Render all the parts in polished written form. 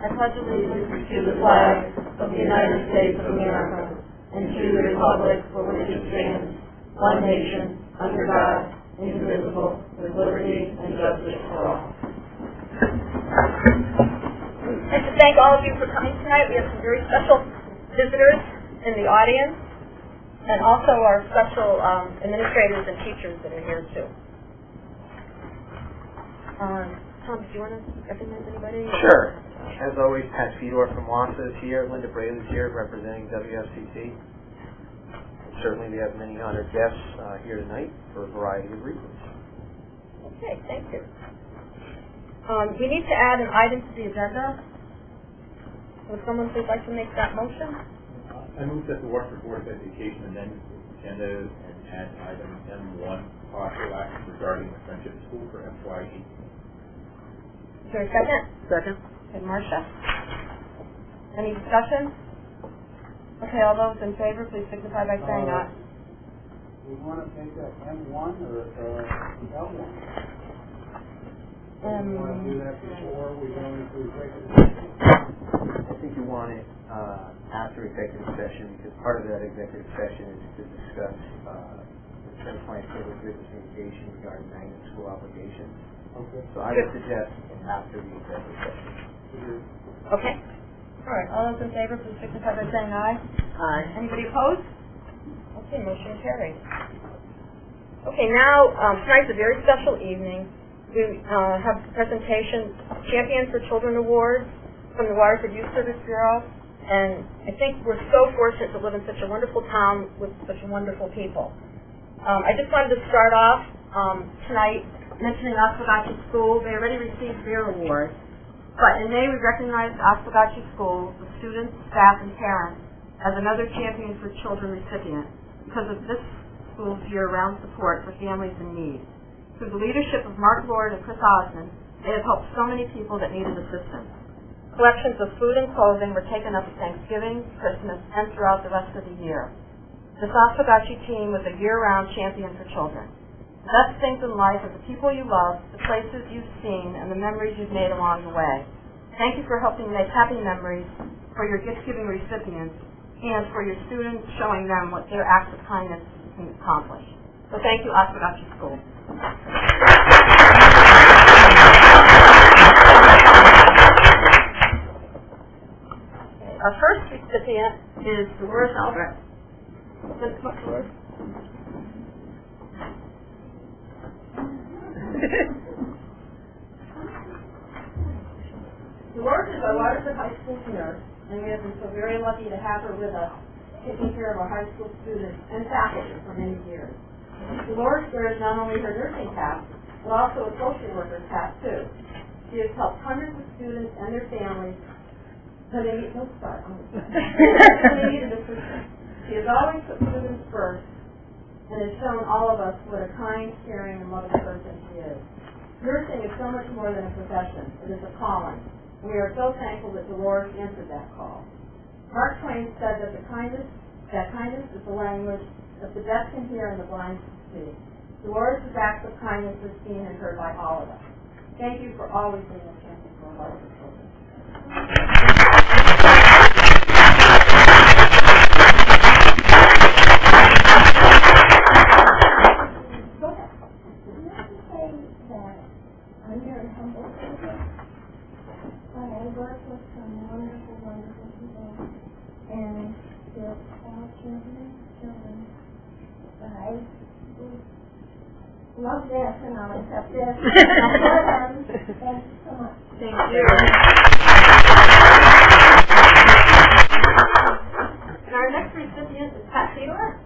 I pledge allegiance to the flag of the United States of America and to the republic for which it stands, one nation, under God, indivisible, with liberty and justice for all. And to thank all of you for coming tonight. We have some very special visitors in the audience, and also our special administrators and teachers that are here too. Tom, do you want to recognize anybody? Sure. As always, Pat Fedor from WASA is here. Linda Braley's here representing WFCC. Certainly we have many honored guests here tonight for a variety of reasons. Okay, thank you. We need to add an item to the agenda. Would someone please like to make that motion? I move that the Washington Board of Education amend its agenda and add item M1, possible action regarding the Friendship School for FY18. Is there a second? Second. Okay, Marcia. Any discussion? Okay, all those in favor, please signify by saying aye. We want to take that M1 or L1? Do we want to do that before we go into executive session? I think you want it after executive session, because part of that executive session is to discuss the transplant privilege business communication regarding magnet school obligations. Okay. So I would suggest after the executive session. Okay. All right, all those in favor, please signify by saying aye. Aye. Anybody opposed? Okay, motion carried. Okay, now, tonight's a very special evening. We have the presentation Champion for Children Awards from the Waterford Youth Service Bureau, and I think we're so fortunate to live in such a wonderful town with such wonderful people. I just wanted to start off tonight mentioning Oswegatchie School. They already received their award, but in May we recognized Oswegatchie School, the students, staff, and parents, as another Champion for Children recipient because of this school's year-round support for families in need. Through the leadership of Mark Lord and Chris Osmond, they have helped so many people that needed assistance. Collections of food and clothing were taken up at Thanksgiving, Christmas, and throughout the rest of the year. This Oswegatchie team was a year-round champion for children. The best things in life are the people you love, the places you've seen, and the memories you've made along the way. Thank you for helping make happy memories for your gift-giving recipients and for your students, showing them what their acts of kindness can accomplish. So thank you, Oswegatchie School. Our first recipient is Dolores Albrecht. Dolores. Dolores is our Waterford High School nurse, and we have been so very lucky to have her with us, taking care of our high school students and faculty for many years. Dolores wears not only her nursing cap, but also a social worker's cap too. She has helped hundreds of students and their families when they need assistance. She has always put students first and has shown all of us what a kind, caring, and loving person she is. Nursing is so much more than a profession. It is a calling. We are so thankful that Dolores answered that call. Mark Twain said that kindness is the language that the deaf can hear and the blind can see. Dolores' acts of kindness are seen and heard by all of us. Thank you for always being a champion for our Waterford children. Go ahead. I'm very humble, but I work with some wonderful, wonderful people, and they're all children. But I love this, and I'll accept this. Thank you so much. Thank you. And our next recipient is Pat Fedor.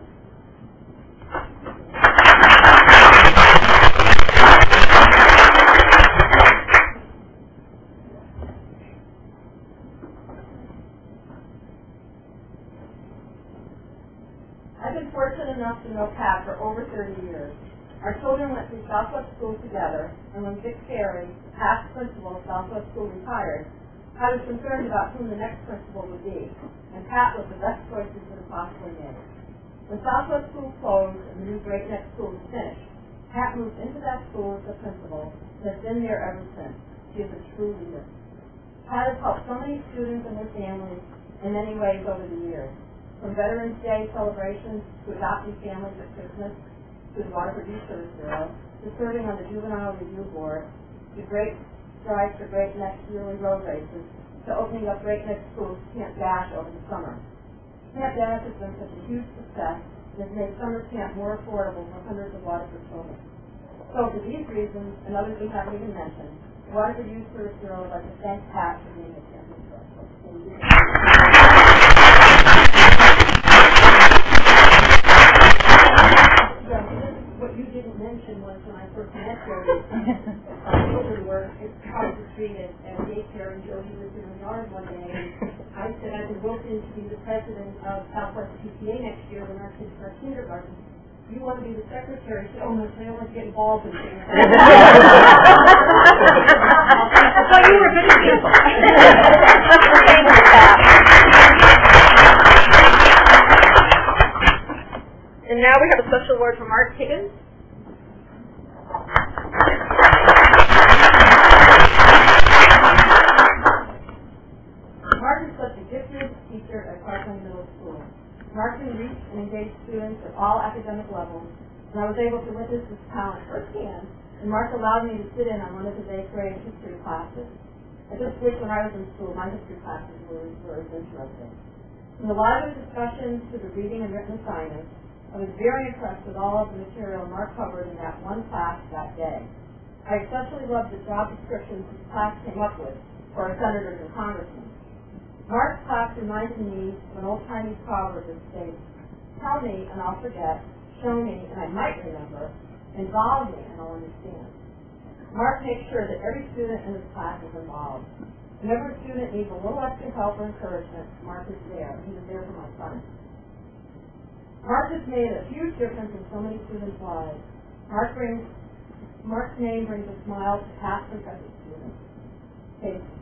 I've been fortunate enough to know Pat for over 30 years. Our children went through Southwest School together, and when Dick Ferry, past principal of Southwest School, retired, I was concerned about who the next principal would be, and Pat was the best choice we could have possibly made. When Southwest School closed and the new Great Neck School was finished, Pat moved into that school as the principal and has been there ever since. She is a true leader. CAT has helped so many students and their families in many ways over the years. From Veterans Day celebrations to adopting families at Christmas, to the Water Produce Service Bureau, to serving on the Juvenile Review Board, to Great Strides for Great Next yearly road races, to opening up Great Next schools to Camp Dash over the summer. Camp Dash has been such a huge success and has made summer camp more affordable for hundreds of Waterford children. So for these reasons, and others we haven't even mentioned, the Waterford Youth Service Bureau would like to thank Pat for being a champion for us. Thank you. What you didn't mention was when I first met Jody, children were hard to treat at daycare, and Jody was in the yard one day, and I said I've been roped in to be the president of Southwest PTA next year when our kids start kindergarten. You want to be the secretary? She said, oh no, I don't want to get involved in things. Well, you were good people. And now we have a special word from Mark Higgins. Mark is such a gifted teacher at Parkland Middle School. Mark can reach and engage students at all academic levels, and I was able to witness his talent firsthand, and Mark allowed me to sit in on one of his 8th grade history classes. I just wish when I was in school, my history classes were as interesting. From the lively discussions to the reading and written assignments, I was very impressed with all of the material Mark covered in that one class that day. I especially loved the job descriptions his class came up with for our senators and congressmen. Mark's class reminded me of an old-timey proverb that states, tell me and I'll forget, show me and I might remember, involve me and I'll understand. Mark makes sure that every student in his class is involved. Whenever a student needs a little extra help or encouragement, Mark is there. He was there for my son. Mark has made a huge difference in so many students' lives. Mark's name brings a smile to past and present students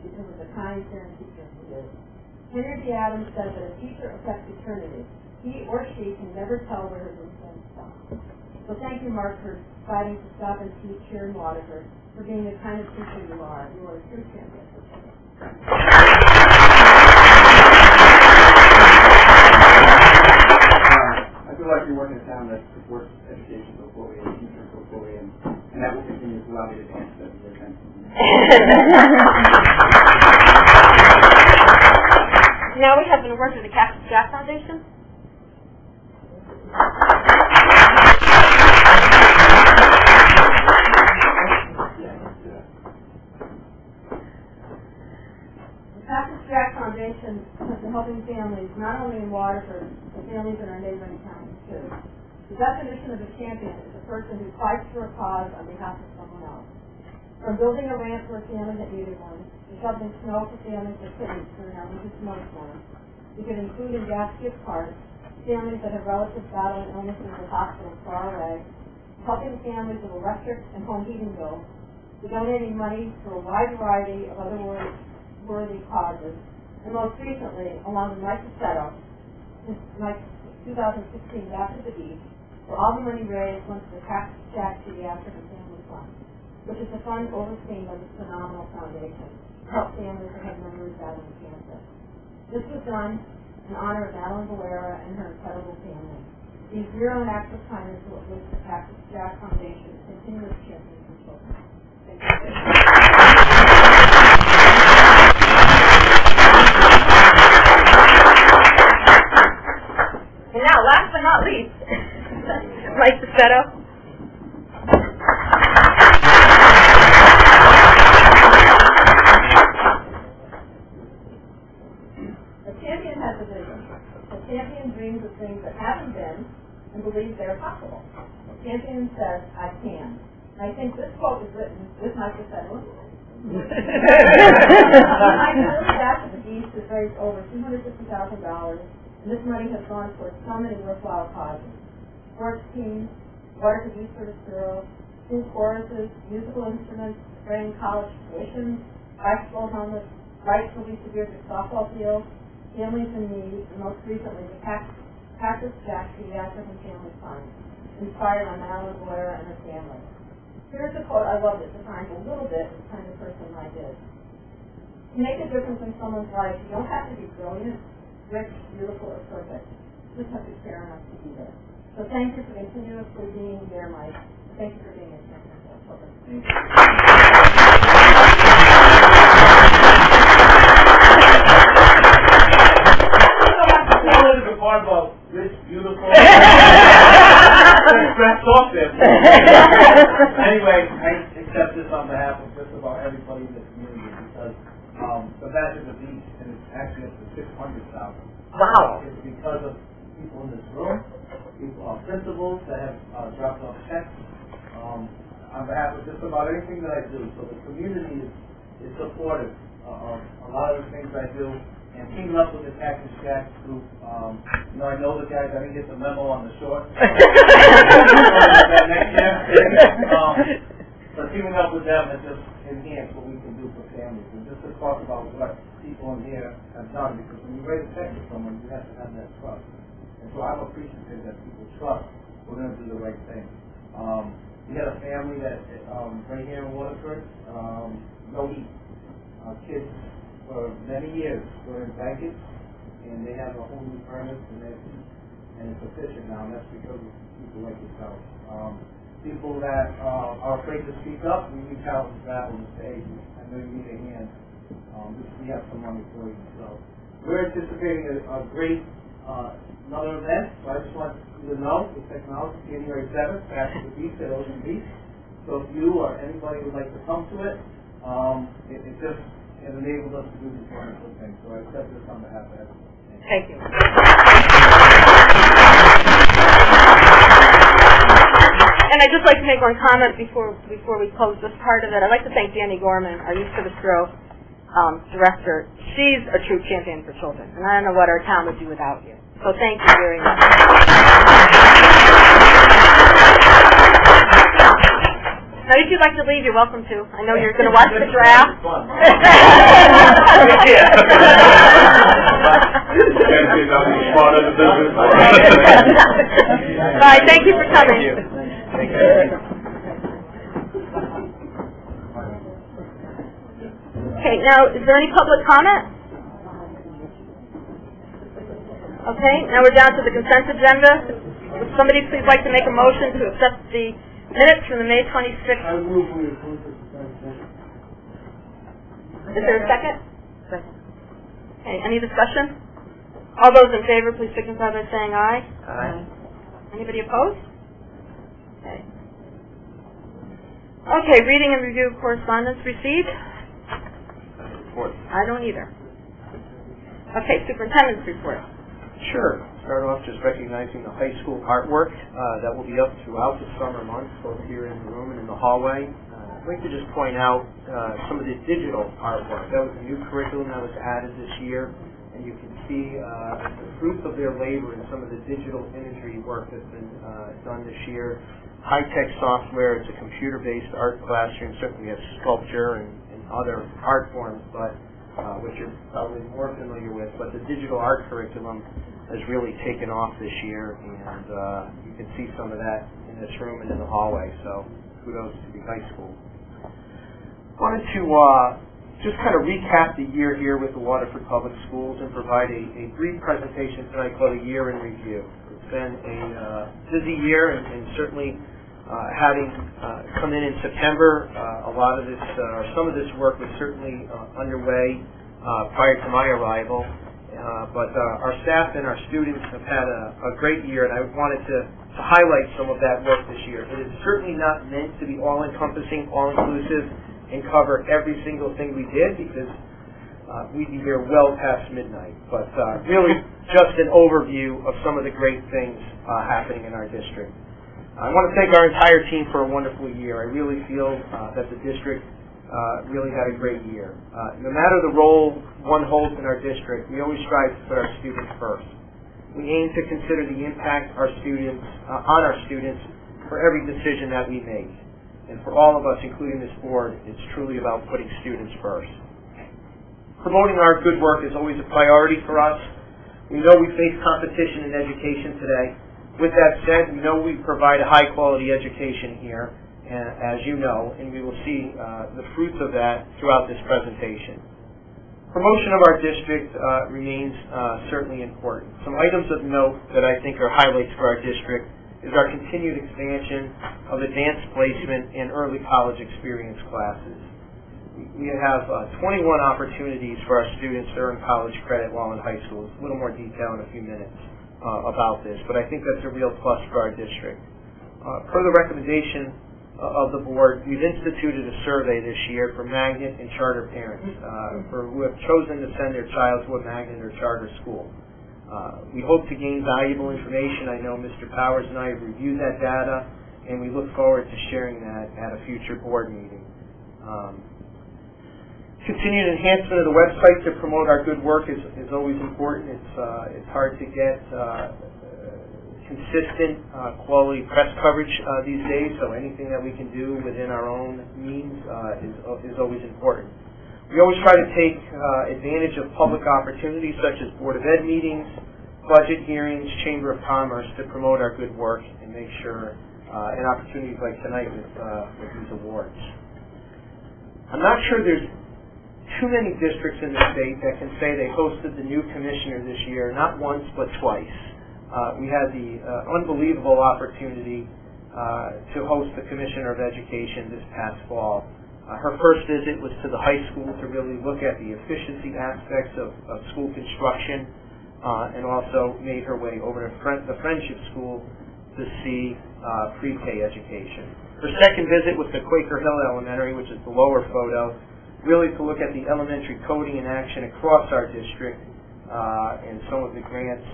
because of the kind, caring teacher he is. Henry B. Adams said that a teacher affects eternity. He or she can never tell where his influence stops. So thank you, Mark, for deciding to stop and teach here in Waterford, for being the kind of teacher you are. You are a true champion. I feel like you're working in a town that supports education so fully and teachers so fully, and that will continue to allow me to dance that year. Now we have an award to the Cactus Jack Foundation. The Cactus Jack Foundation has been helping families not only in Waterford, but families in our neighboring counties too. The definition of a champion is a person who fights for a cause on behalf of someone else. From building a ramp for a family that needed one, to shoveling snow for families that couldn't during our winter snowstorm, we can include in gas gift cards families that have relatives battling illnesses at hospitals far away, helping families with electric and home heating bills, to donating money to a wide variety of other worthy causes, and most recently, along with Mike Cassetto, Mike's 2016 Back to the Beach, where all the money raised went to the Cactus Jack Pediatric and Family Fund, which is a fund overseen by this phenomenal foundation to help families that have members battling cancer. This was done in honor of Madeline Valera and her incredible family. These zero and acts of kindness will uplift the Cactus Jack Foundation to continue its champions for children. Thank you. And now, last but not least, Mike Cassetto. A champion has a vision. A champion dreams of things that haven't been and believes they are possible. A champion says, I can. I think this quote was written with Mike Cassetto. Mike Back to the Beach has raised over $250,000, and this money has gone towards so many worthwhile causes. Sports teams, Waterford Youth Service Bureau, school choruses, musical instruments, spraying college tuition, bicycle helmets, rights for Lisa Beard's softball field, families in need, and most recently the Cactus Jack Pediatric and Family Fund, inspired by Madeline Valera and her family. Here's a quote I love that defines a little bit the kind of person Mike is. make a difference in someone's life, you don't have to be brilliant, rich, beautiful, or perfect. You just have to care enough to be there. So thank you for continuously being there, Mike. Thank you for being a champion for our children. The part about rich, beautiful, stressed off there. Anyway, I accept this on behalf of just about everybody in the community because the match is a beast, and it's actually up to 600,000. Wow. It's because of people in this room, people, principals that have dropped off checks on behalf of just about anything that I do. So the community is supportive of a lot of the things I do. And teaming up with the Cactus Jack group, I know the guys, I didn't get the memo on the short. Next year. But teaming up with them has just enhanced what we can do for families. And just to talk about what people in here have done, because when you raise a check for someone, you have to have that trust. And so I'm appreciative that people trust we're going to do the right thing. We had a family that, right here in Waterford, no heat. Kids for many years were in blankets, and they have a whole new furnace, and it's efficient now, and that's because of people like yourself. People that are afraid to speak up, we reach out and grab them and say, hey, I know you need a hand. We have some money for you. So we're anticipating a great another event, so I just want you to know the technology, January 7th, after the beach at Ocean Beach. So if you or anybody would like to come to it, it just it enables us to do these wonderful things. So I accept this on behalf of everyone. Thank you. And I'd just like to make one comment before we close this part of it. I'd like to thank Danny Gorman, our Youth Service Bureau director. She's a true champion for children, and I don't know what our town would do without you. So thank you very much. Now, if you'd like to leave, you're welcome to. I know you're going to watch the draft. Bye. Thank you for coming. Thank you. Okay, now, is there any public comment? Okay, now we're down to the consent agenda. Would somebody please like to make a motion to accept the minutes from the May 26th? I move we approve this consent. Is there a second? Second. Okay, any discussion? All those in favor, please signify by saying aye. Aye. Anybody opposed? Okay. Okay, reading and review of correspondence received? Report. I don't either. Okay, superintendent's report. Sure. Start off just recognizing the high school artwork that will be up throughout the summer months, both here in the room and in the hallway. I'd like to just point out some of the digital artwork. That was a new curriculum that was added this year, and you can see the fruits of their labor in some of the digital imagery work that's been done this year. High-tech software, it's a computer-based art classroom. Certainly we have sculpture and other art forms, but which you're probably more familiar with, but the digital art curriculum has really taken off this year, and you can see some of that in this room and in the hallway, so kudos to the high school. Wanted to just kind of recap the year here with the Waterford Public Schools and provide a brief presentation tonight called A Year in Review. It's been a busy year, and certainly having come in September, a lot of this, or some of this work was certainly underway prior to my arrival. But our staff and our students have had a great year, and I wanted to highlight some of that work this year. It is certainly not meant to be all-encompassing, all-inclusive, and cover every single thing we did, because we'd be here well past midnight. But really just an overview of some of the great things happening in our district. I want to thank our entire team for a wonderful year. I really feel that the district really had a great year. No matter the role one holds in our district, we always strive to put our students first. We aim to consider the impact on our students for every decision that we make. And for all of us, including this board, it's truly about putting students first. Promoting our good work is always a priority for us. We know we face competition in education today. With that said, we know we provide a high-quality education here, as you know, and we will see the fruits of that throughout this presentation. Promotion of our district remains certainly important. Some items of note that I think are highlights for our district is our continued expansion of advanced placement and early college experience classes. We have 21 opportunities for our students to earn college credit while in high school. A little more detail in a few minutes about this, but I think that's a real plus for our district. Per the recommendation of the board, we've instituted a survey this year for magnet and charter parents who have chosen to send their child to a magnet or charter school. We hope to gain valuable information. I know Mr. Powers and I have reviewed that data, and we look forward to sharing that at a future board meeting. Continued enhancement of the website to promote our good work is always important. It's hard to get consistent quality press coverage these days, so anything that we can do within our own means is always important. We always try to take advantage of public opportunities such as Board of Ed meetings, budget hearings, Chamber of Commerce to promote our good work and make sure, and opportunities like tonight with these awards. I'm not sure there's too many districts in the state that can say they hosted the new commissioner this year, not once but twice. We had the unbelievable opportunity to host the Commissioner of Education this past fall. Her first visit was to the high school to really look at the efficiency aspects of school construction, and also made her way over to the Friendship School to see pre-K education. Her second visit was to Quaker Hill Elementary, which is the lower photo, really to look at the elementary coding in action across our district and some of the grants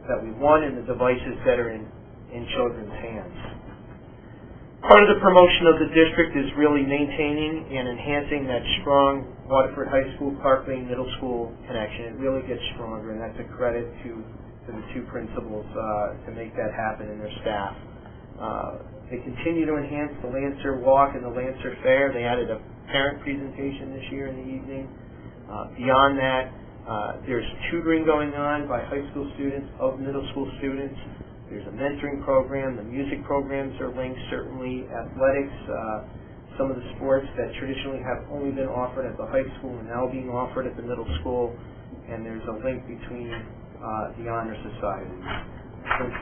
that we won and the devices that are in children's hands. Part of the promotion of the district is really maintaining and enhancing that strong Waterford High School, Clark Lane Middle School connection. It really gets stronger, and that's a credit to the two principals to make that happen and their staff. They continue to enhance the Lancer Walk and the Lancer Fair. They added a parent presentation this year in the evening. Beyond that, there's tutoring going on by high school students of middle school students. There's a mentoring program. The music programs are linked. Certainly athletics, some of the sports that traditionally have only been offered at the high school are now being offered at the middle school. And there's a link between the honor society. I think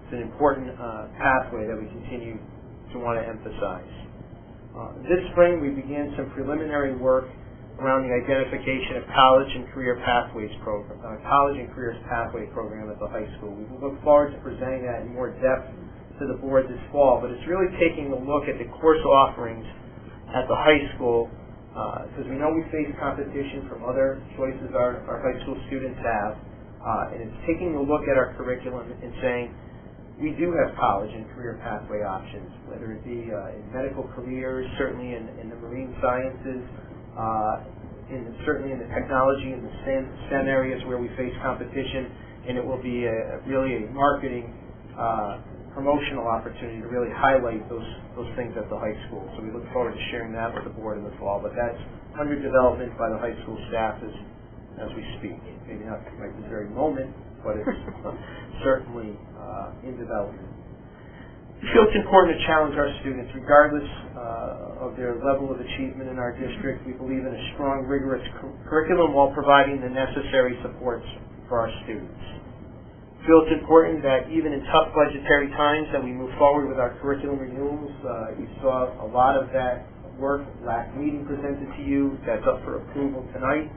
it's an important pathway that we continue to want to emphasize. This spring, we began some preliminary work around the identification of college and career pathways program, college and careers pathway program at the high school. We look forward to presenting that in more depth to the board this fall, but it's really taking a look at the course offerings at the high school, because we know we face competition from other choices our high school students have, and it's taking a look at our curriculum and saying, we do have college and career pathway options, whether it be in medical careers, certainly in the marine sciences, certainly in the technology and the STEM areas where we face competition, and it will be really a marketing promotional opportunity to really highlight those things at the high school. So we look forward to sharing that with the board in the fall, but that's under development by the high school staff as we speak. Maybe not right this very moment, but it's certainly in development. We feel it's important to challenge our students, regardless of their level of achievement in our district. We believe in a strong, rigorous curriculum while providing the necessary supports for our students. We feel it's important that even in tough budgetary times that we move forward with our curriculum renewals. You saw a lot of that work last meeting presented to you. That's up for approval tonight.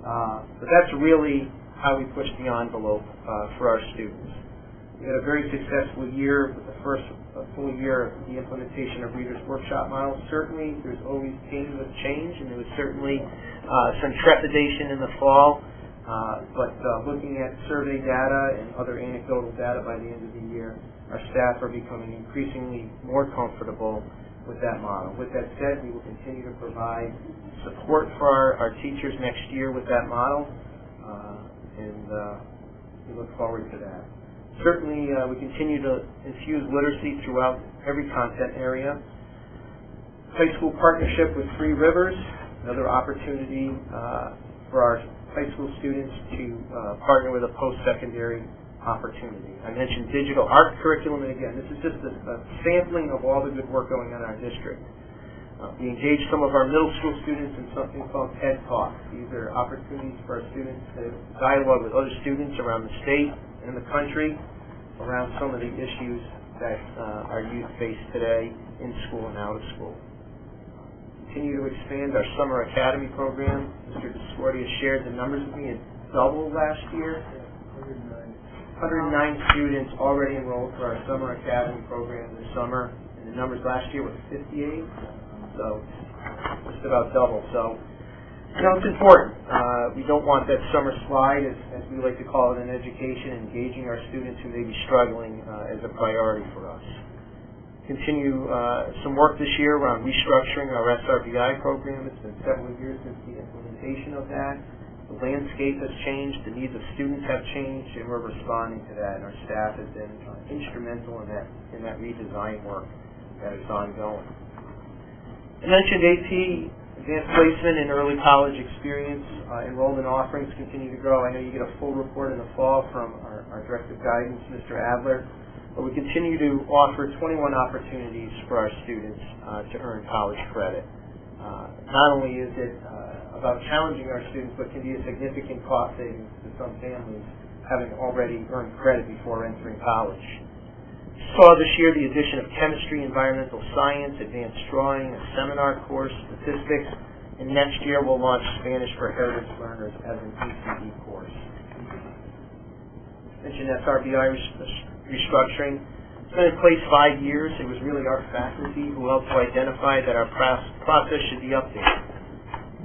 But that's really how we push the envelope for our students. We had a very successful year with the first full year of the implementation of Reader's Workshop model. Certainly, there's always pain with change, and there was certainly some trepidation in the fall. But looking at survey data and other anecdotal data by the end of the year, our staff are becoming increasingly more comfortable with that model. With that said, we will continue to provide support for our teachers next year with that model, and we look forward to that. Certainly, we continue to infuse literacy throughout every content area. High school partnership with Three Rivers, another opportunity for our high school students to partner with a post-secondary opportunity. I mentioned digital art curriculum, and again, this is just a sampling of all the good work going on in our district. We engage some of our middle school students in something called TED Talks. These are opportunities for our students to dialogue with other students around the state and the country around some of the issues that our youth face today in school and out of school. Continue to expand our Summer Academy program. Mr. Discordia shared the numbers with me. It doubled last year. 109 students already enrolled for our Summer Academy program this summer. And the numbers last year were 58. So just about double. So, it's important. We don't want that summer slide, as we like to call it in education, engaging our students who may be struggling as a priority for us. Continue some work this year around restructuring our SRBI program. It's been several years since the implementation of that. The landscape has changed, the needs of students have changed, and we're responding to that. And our staff has been instrumental in that redesign work that is ongoing. I mentioned AP, advanced placement and early college experience. Enrollment offerings continue to grow. I know you get a full report in the fall from our Director of Guidance, Mr. Adler. But we continue to offer 21 opportunities for our students to earn college credit. Not only is it about challenging our students, but can be a significant cost savings to some families having already earned credit before entering college. Saw this year the addition of chemistry, environmental science, advanced drawing, a seminar course, statistics, and next year we'll launch Spanish for Heritage Learners as an ECE course. Mentioned SRBI restructuring. It's been in place 5 years. It was really our faculty who helped to identify that our process should be updated.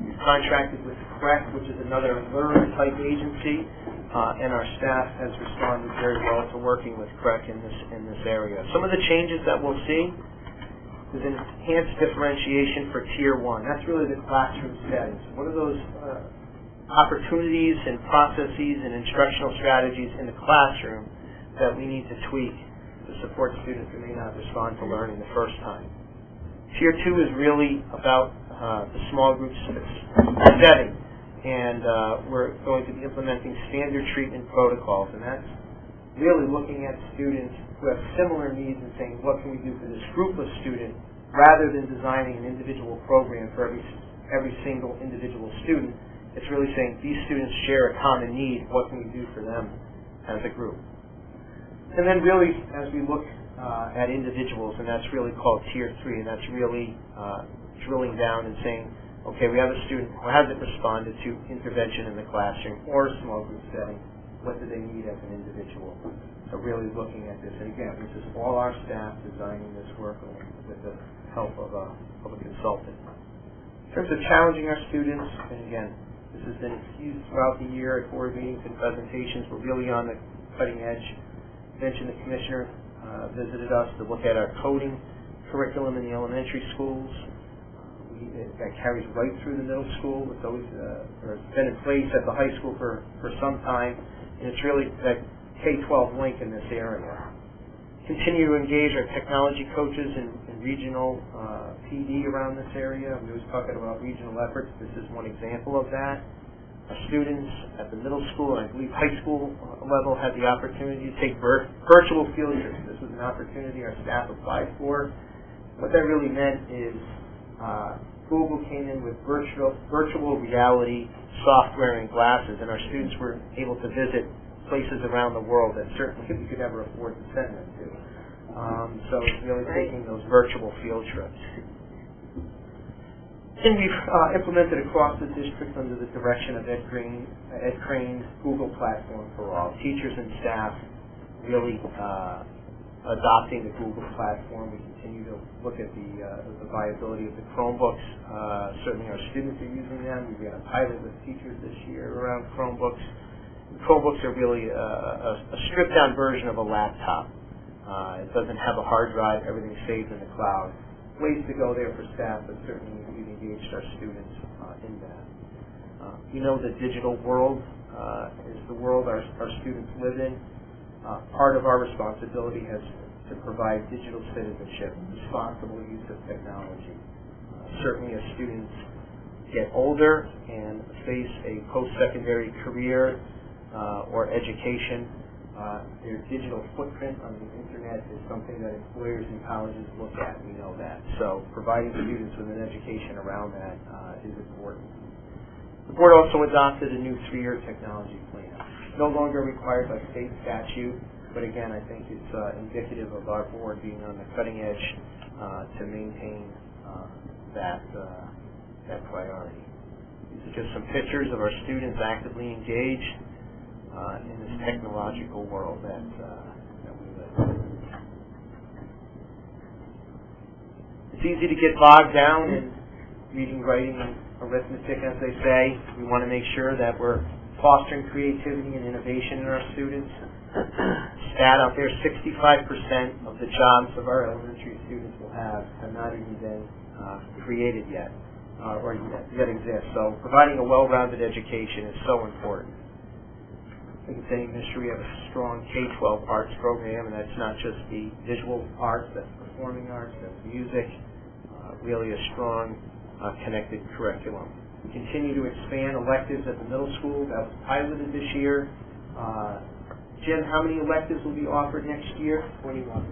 We've contracted with CREC, which is another learner-type agency, and our staff has responded very well to working with CREC in this area. Some of the changes that we'll see is enhanced differentiation for Tier 1. That's really the classroom settings. What are those opportunities and processes and instructional strategies in the classroom that we need to tweak to support students who may not respond to learning the first time? Tier 2 is really about the small group setting, and we're going to be implementing standard treatment protocols, and that's really looking at students who have similar needs and saying, what can we do for this group of students, rather than designing an individual program for every single individual student. It's really saying these students share a common need, what can we do for them as a group? And then really, as we look at individuals, and that's really called Tier 3, and that's really drilling down and saying, okay, we have a student who hasn't responded to intervention in the classroom or a small group setting. What do they need as an individual? So really looking at this. And again, this is all our staff designing this work with the help of a consultant. In terms of challenging our students, and again, this has been infused throughout the year at board meetings and presentations. We're really on the cutting edge. Mentioned the commissioner visited us to look at our coding curriculum in the elementary schools. That carries right through the middle school. It's always been in place at the high school for some time, and it's really that K-12 link in this area. Continue to engage our technology coaches and regional PD around this area. We always talking about regional efforts. This is one example of that. Our students at the middle school and I believe high school level had the opportunity to take virtual field trips. This was an opportunity our staff applied for. What that really meant is Google came in with virtual reality software and glasses, and our students were able to visit places around the world that certainly we could never afford to send them to. So it's really taking those virtual field trips. And we've implemented across the district under the direction of Ed Crane's Google Platform for All. Teachers and staff really adopting the Google platform. We continue to look at the viability of the Chromebooks. Certainly our students are using them. We've got a pilot with teachers this year around Chromebooks. Chromebooks are really a stripped-down version of a laptop. It doesn't have a hard drive. Everything's saved in the cloud. Ways to go there for staff, but certainly we've engaged our students in that. We know the digital world is the world our students live in. Part of our responsibility has to provide digital citizenship, responsible use of technology. Certainly as students get older and face a post-secondary career or education, Their digital footprint on the internet is something that employers and colleges look at, we know that. So providing students with an education around that is important. The board also adopted a new 3-year technology plan. No longer required by state statute, but again, I think it's indicative of our board being on the cutting edge to maintain that priority. These are just some pictures of our students actively engaged in this technological world that we live in. It's easy to get bogged down in reading, writing, and arithmetic, as they say. We want to make sure that we're fostering creativity and innovation in our students. Stat out there, 65% of the jobs of our elementary students will have not even been created yet, or yet exist. So providing a well-rounded education is so important. I think it's any mystery we have a strong K-12 arts program, and that's not just the visual arts, that's performing arts, that's music, really a strong connected curriculum. We continue to expand electives at the middle school. That was piloted this year. Jim, how many electives will be offered next year? 21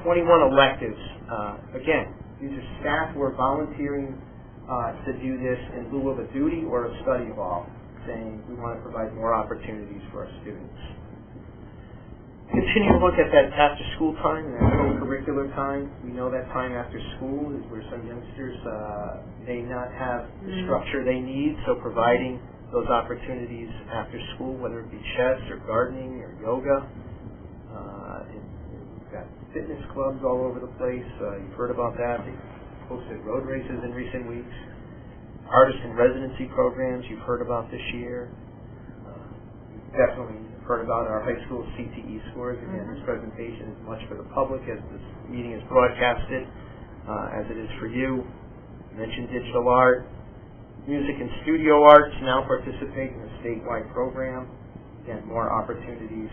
electives. Again, these are staff who are volunteering to do this in lieu of a duty or a study hall, saying we want to provide more opportunities for our students. Continue to look at that after-school time, that co-curricular time. We know that time after school is where some youngsters may not have the structure they need, so providing those opportunities after school, whether it be chess or gardening or yoga. We've got fitness clubs all over the place. You've heard about that. They've hosted road races in recent weeks. Artist and residency programs you've heard about this year. Definitely heard about our high school CTE scores. Again, this presentation is much for the public as this meeting is broadcasted, as it is for you. I mentioned digital art. Music and studio arts now participate in a statewide program. Again, more opportunities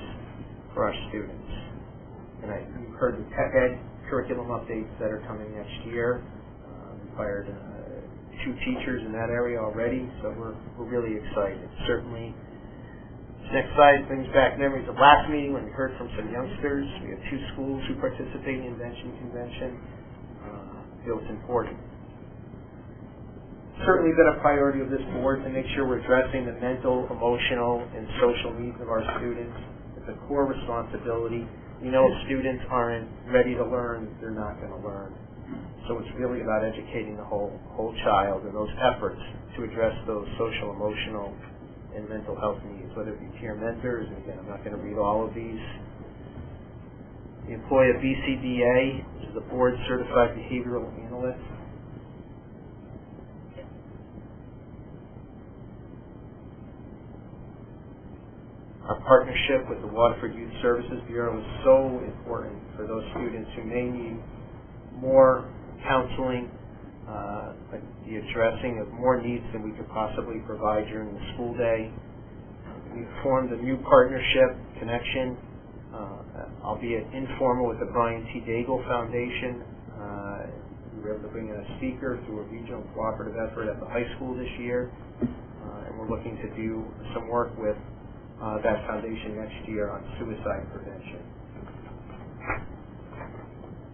for our students. And you've heard the tech ed curriculum updates that are coming next year. We've hired 2 teachers in that area already, so we're really excited. Certainly, this next slide brings back memories of last meeting when we heard from some youngsters. We have 2 schools who participate in the Invention Convention. I feel it's important. Certainly been a priority of this board to make sure we're addressing the mental, emotional, and social needs of our students. It's a core responsibility. We know if students aren't ready to learn, they're not going to learn. So it's really about educating the whole child and those efforts to address those social, emotional, and mental health needs, whether it be peer mentors, and again, I'm not going to read all of these. We employ a BCBA, which is a board certified behavioral analyst. Our partnership with the Waterford Youth Services Bureau is so important for those students who may need more counseling, the addressing of more needs than we could possibly provide during the school day. We've formed a new partnership connection, albeit informal, with the Brian T. Daigle Foundation. We were able to bring in a speaker through a regional cooperative effort at the high school this year, and we're looking to do some work with that foundation next year on suicide prevention.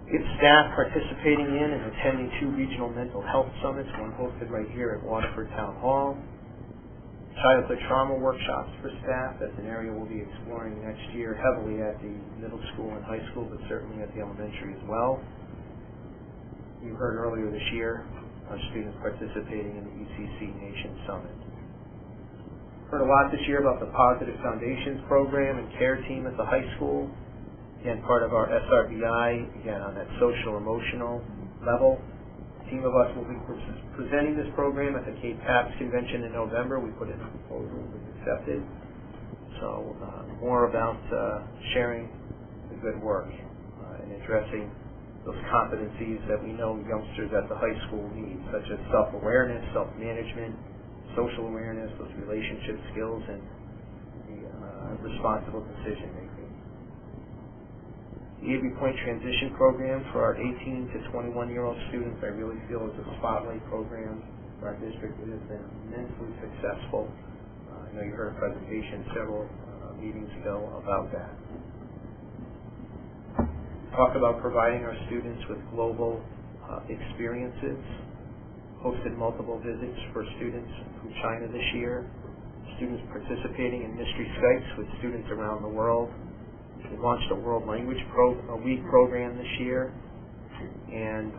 It's staff participating in and attending 2 regional mental health summits, one hosted right here at Waterford Town Hall. Childhood trauma workshops for staff. That's an area we'll be exploring next year heavily at the middle school and high school, but certainly at the elementary as well. You heard earlier this year our students participating in the ECC Nation Summit. Heard a lot this year about the Positive Foundations program and care team at the high school. Again, part of our SRBI, again, on that social, emotional level. A team of us will be presenting this program at the Cape PAPS convention in November. We put in a proposal, it was accepted. So more about sharing the good work and addressing those competencies that we know youngsters at the high school need, such as self-awareness, self-management, social awareness, those relationship skills, and the responsible decision-making. The Avery Point Transition Program for our 18 to 21-year-old students, I really feel is a spotlight program for our district. It has been immensely successful. I know you heard a presentation several meetings ago about that. Talk about providing our students with global experiences. Hosted multiple visits for students from China this year. Students participating in Mystery Skypes with students around the world. We launched a World Language Week program this year, and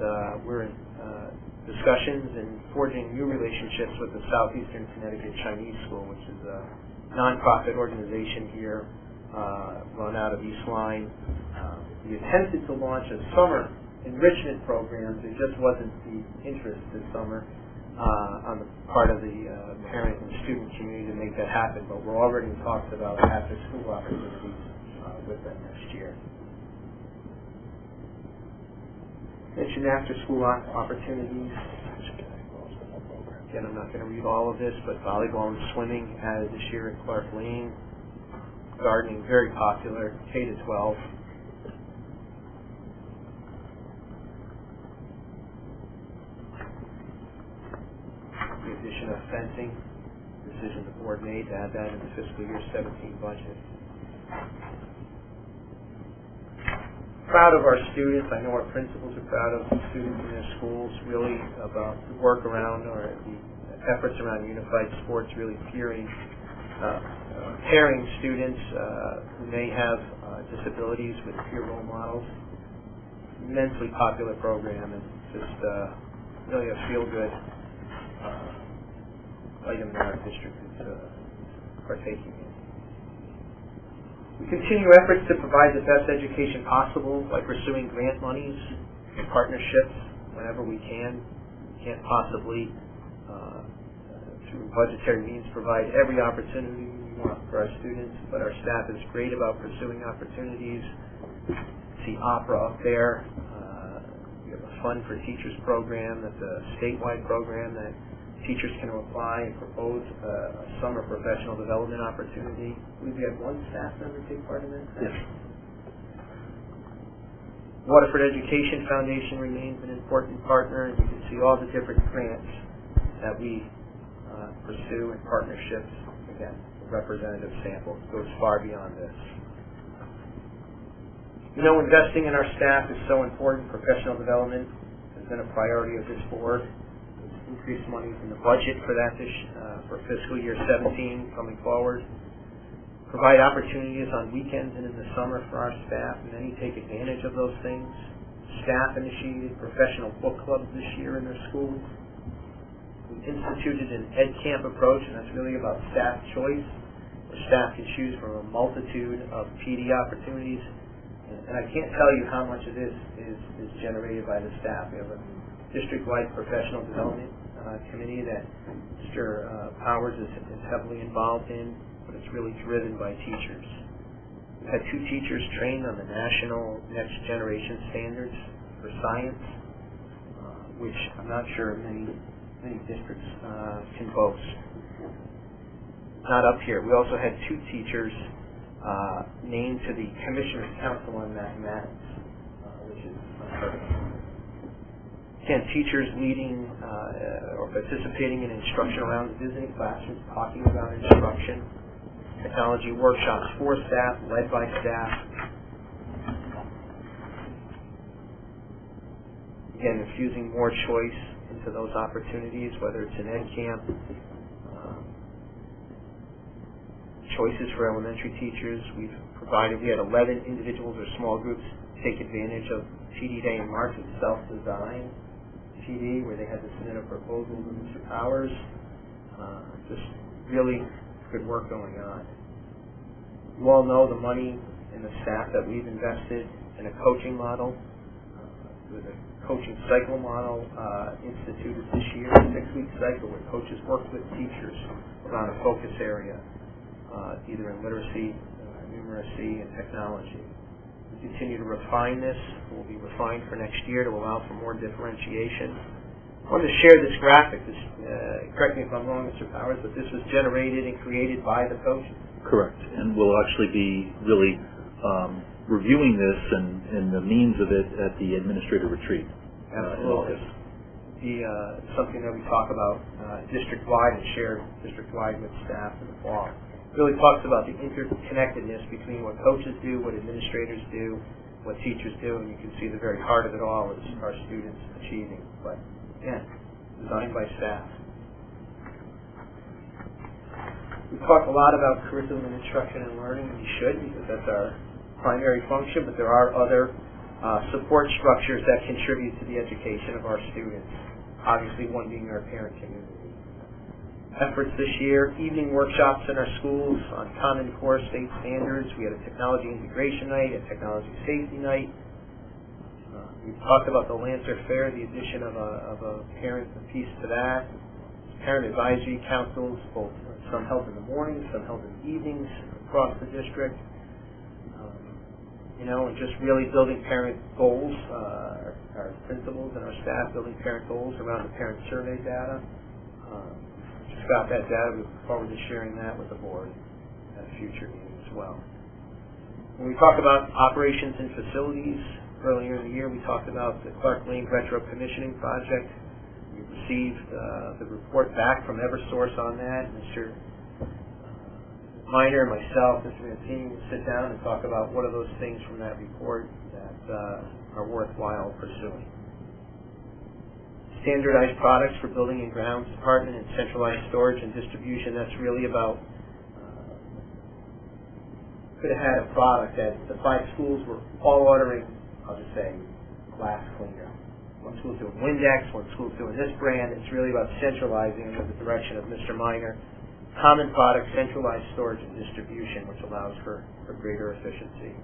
we're in discussions and forging new relationships with the Southeastern Connecticut Chinese School, which is a nonprofit organization here run out of East Line. We attempted to launch a summer enrichment program. There just wasn't the interest this summer on the part of the parent and student community to make that happen, but we're already in talks about after-school opportunities with them next year. Mentioned after-school opportunities. Again, I'm not going to read all of this, but volleyball and swimming added this year at Clark Lane. Gardening, very popular, K to 12. The addition of fencing, decision the board made to add that in the fiscal year 17 budget. Proud of our students. I know our principals are proud of the students in their schools, really about the work around or the efforts around unified sports, really pairing students who may have disabilities with peer role models. Immensely popular program, and just really a feel-good item that our district is partaking in. We continue efforts to provide the best education possible by pursuing grant monies and partnerships whenever we can. We can't possibly, through budgetary means, provide every opportunity we want for our students, but our staff is great about pursuing opportunities. See opera up there. We have a Fund for Teachers program. That's a statewide program that teachers can apply and propose a summer professional development opportunity. We have one staff member take part in that? Yes. Waterford Education Foundation remains an important partner, and you can see all the different grants that we pursue and partnerships. Again, a representative sample goes far beyond this. You know, investing in our staff is so important. Professional development has been a priority of this board. Increased monies in the budget for that for fiscal year 17 coming forward. Provide opportunities on weekends and in the summer for our staff, and many take advantage of those things. Staff initiated professional book clubs this year in their schools. We instituted an Ed Camp approach, and that's really about staff choice, where staff can choose from a multitude of PD opportunities. And I can't tell you how much of this is generated by the staff. We have a district-wide professional development committee that Mr. Powers is heavily involved in, but it's really driven by teachers. We've had 2 teachers trained on the national next generation standards for science, which I'm not sure many districts can boast. Not up here. We also had 2 teachers named to the Commissioner's Council on Mathematics, which is unheard of. Again, teachers leading or participating in instruction around visiting classrooms, talking about instruction, technology workshops for staff, led by staff. Again, infusing more choice into those opportunities, whether it's an Ed Camp, choices for elementary teachers. We had 11 individuals or small groups take advantage of TD Day in March with self-design TD, where they had to submit a proposal to Mr. Powers. Just really good work going on. You all know the money and the staff that we've invested in a coaching model, with a coaching cycle model instituted this year, a 6-week cycle where coaches work with teachers around a focus area, either in literacy, numeracy, and technology. We continue to refine this. It will be refined for next year to allow for more differentiation. I wanted to share this graphic. Correct me if I'm wrong, Mr. Powers, but this was generated and created by the coaches. Correct. And we'll actually be really reviewing this and the means of it at the administrative retreat. Absolutely. Something that we talk about district-wide and shared district-wide with staff in the fall. really talks about the interconnectedness between what coaches do, what administrators do, what teachers do, and you can see the very heart of it all is our students achieving. But again, designed by staff. We talk a lot about curriculum and instruction and learning, and we should, because that's our primary function, but there are other support structures that contribute to the education of our students. Obviously, one being our parent community. Efforts this year, evening workshops in our schools on Common Core state standards. We had a technology integration night, a technology safety night. We've talked about the Lancer Fair, the addition of a parent piece to that. Parent advisory councils, both some held in the morning, some held in the evenings across the district. And just really building parent goals, our principals and our staff building parent goals around the parent survey data. Just got that data. We look forward to sharing that with the board at a future meeting as well. When we talk about operations and facilities, earlier in the year we talked about the Clark Lane retro commissioning project. We received the report back from Eversource on that. Mr. Minor, myself, Mr. Mancini will sit down and talk about what are those things from that report that are worthwhile pursuing. Standardized products for building and grounds department and centralized storage and distribution. That's really about could have had a product that the 5 schools were all ordering, I'll just say, glass cleaner. One school's doing Windex, one school's doing this brand. It's really about centralizing under the direction of Mr. Minor. Common product, centralized storage and distribution, which allows for greater efficiency.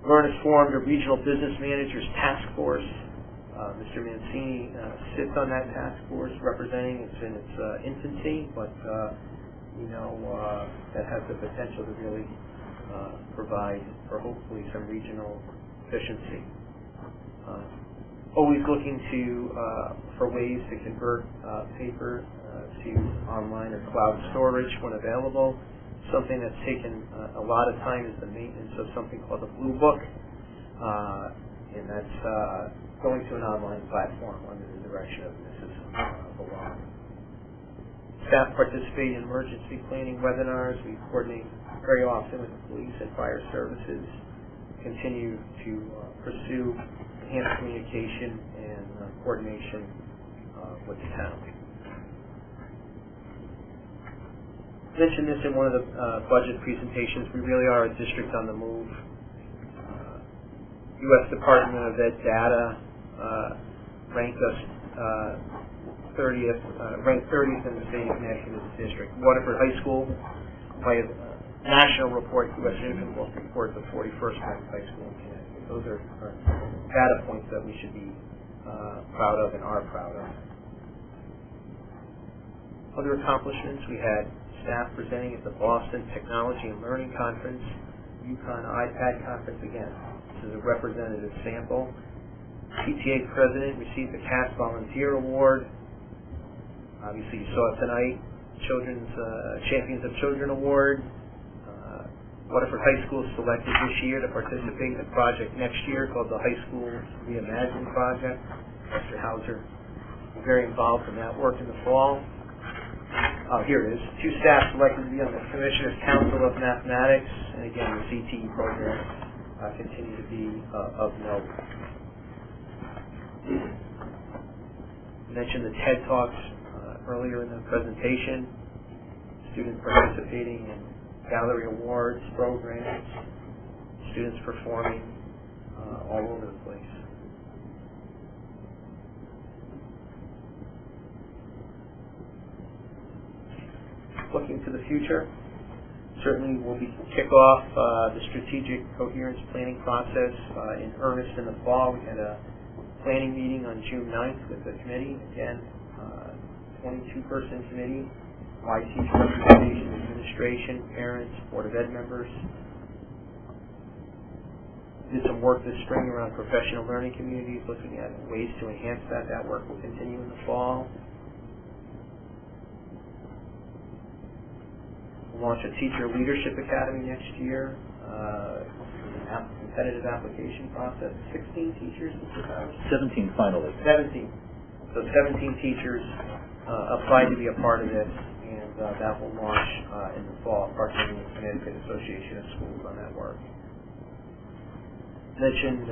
Learn has formed a regional business managers task force. Mr. Mancini sits on that task force, representing it's in its infancy, but that has the potential to really provide for hopefully some regional efficiency. Always looking for ways to convert paper to online or cloud storage when available. Something that's taken a lot of time is the maintenance of something called the Blue Book, and that's going to an online platform under the direction of Mrs. Balon. Staff participate in emergency planning webinars. We coordinate very often with the police and fire services. Continue to pursue enhanced communication and coordination with the town. I mentioned this in one of the budget presentations. We really are a district on the move. U.S. Department of Ed data ranked us 30th in the state of Connecticut as a district. Waterford High School, by a national report, U.S. Infant Book report, the 41st ranked high school in Connecticut. Those are data points that we should be proud of and are proud of. Other accomplishments, we had staff presenting at the Boston Technology and Learning Conference, UConn iPad Conference again. This is a representative sample. PTA President received the CAST Volunteer Award. Obviously you saw it tonight. Children's Champions of Children Award. Waterford High School selected this year to participate in a project next year called the High School Reimagine Project. Mr. Hauser was very involved in that work in the fall. Here it is. 2 staff selected to be on the Commissioner's Council of Mathematics, and again, the CTE program continue to be of note. I mentioned the TED Talks earlier in the presentation. Students participating in gallery awards, programs, students performing all over the place. Looking to the future, certainly we'll kick off the strategic coherence planning process in earnest in the fall. We had a planning meeting on June 9th with the committee. Again, 22-person committee, teacher representation, administration, parents, Board of Ed members. Did some work this spring around professional learning communities, looking at ways to enhance that. That work will continue in the fall. We'll launch a Teacher Leadership Academy next year. Competitive application process. 16 teachers, Mr. Powers? 17 finally. 17. So 17 teachers applied to be a part of this, and that will launch in the fall, partnering with Connecticut Association of Schools on that work. Mentioned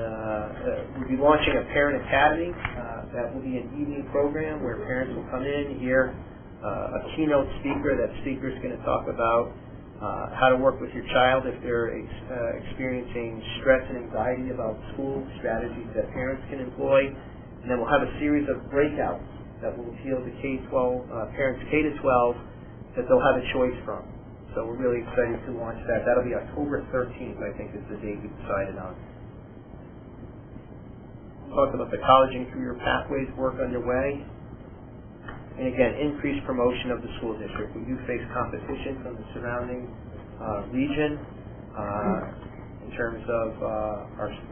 we'll be launching a Parent Academy. That will be an evening program where parents will come in, hear a keynote speaker. That speaker is going to talk about how to work with your child if they're experiencing stress and anxiety about school, strategies that parents can employ. And then we'll have a series of breakouts that will appeal to K-12, parents K-12 that they'll have a choice from. So we're really excited to launch that. That'll be October 13th, I think, is the date we decided on. Talk about the college and career pathways work underway. And again, increased promotion of the school district. We do face competition from the surrounding region in terms of